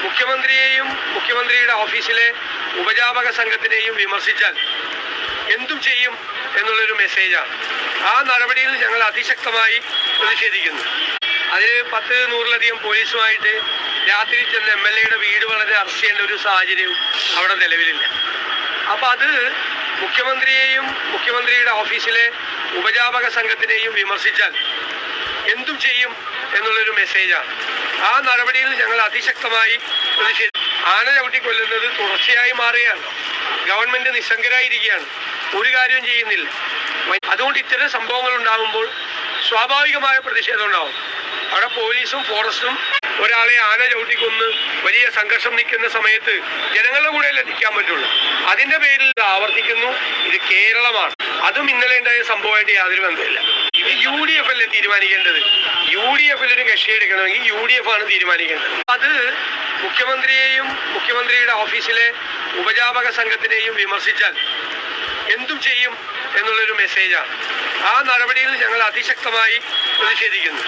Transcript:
മുഖ്യമന്ത്രിയെയും മുഖ്യമന്ത്രിയുടെ ഓഫീസിലെ ഉപജാപക സംഘത്തിനെയും വിമർശിച്ചാൽ എന്തും ചെയ്യും എന്നുള്ളൊരു മെസ്സേജാണ്. ആ നടപടിയിൽ ഞങ്ങൾ അതിശക്തമായി പ്രതിഷേധിക്കുന്നു. അതിൽ 10-100-ലധികം പോലീസുമായിട്ട് രാത്രി ചെന്ന് MLA-യുടെ വീട് വളരെ അറസ്റ്റ് ചെയ്യേണ്ട ഒരു സാഹചര്യവും അവിടെ നിലവിലില്ല. അപ്പം അത് മുഖ്യമന്ത്രിയെയും മുഖ്യമന്ത്രിയുടെ ഓഫീസിലെ ഉപജാപക സംഘത്തിനെയും വിമർശിച്ചാൽ എന്തും ചെയ്യും എന്നുള്ളൊരു മെസ്സേജാണ്. ആ നടപടിയിൽ ഞങ്ങൾ അതിശക്തമായി പ്രതിഷേധിക്കും. ആന ചവിട്ടി കൊല്ലുന്നത് തുടർച്ചയായി മാറുകയാണ്. ഗവൺമെന്റ് നിസ്സംഗരായിരിക്കുകയാണ്, ഒരു കാര്യവും ചെയ്യുന്നില്ല. അതുകൊണ്ട് ഇത്തരം സംഭവങ്ങൾ ഉണ്ടാകുമ്പോൾ സ്വാഭാവികമായ പ്രതിഷേധം ഉണ്ടാവും. അവിടെ പോലീസും ഫോറസ്റ്റും ഒരാളെ ആന ചവിട്ടിക്കൊന്ന് വലിയ സംഘർഷം നിൽക്കുന്ന സമയത്ത് ജനങ്ങളുടെ കൂടെയല്ലേ നിൽക്കാൻ പറ്റുള്ളൂ. അതിന്റെ പേരിൽ ആവർത്തിക്കുന്നു. ഇത് കേരളമാണ്. അതും ഇന്നലെ ഉണ്ടായ സംഭവമായിട്ട് യാതൊരു ബന്ധമില്ല. ഇത് UDF അല്ലേ തീരുമാനിക്കേണ്ടത്. UDF-ൽ ഒരു കക്ഷി എടുക്കണമെങ്കിൽ UDF ആണ് തീരുമാനിക്കേണ്ടത്. അത് മുഖ്യമന്ത്രിയെയും മുഖ്യമന്ത്രിയുടെ ഓഫീസിലെ ഉപജാപക സംഘത്തിനെയും വിമർശിച്ചാൽ എന്തും ചെയ്യും എന്നുള്ളൊരു മെസ്സേജാണ്. ആ നടപടിയിൽ ഞങ്ങൾ അതിശക്തമായി പ്രതിഷേധിക്കുന്നു.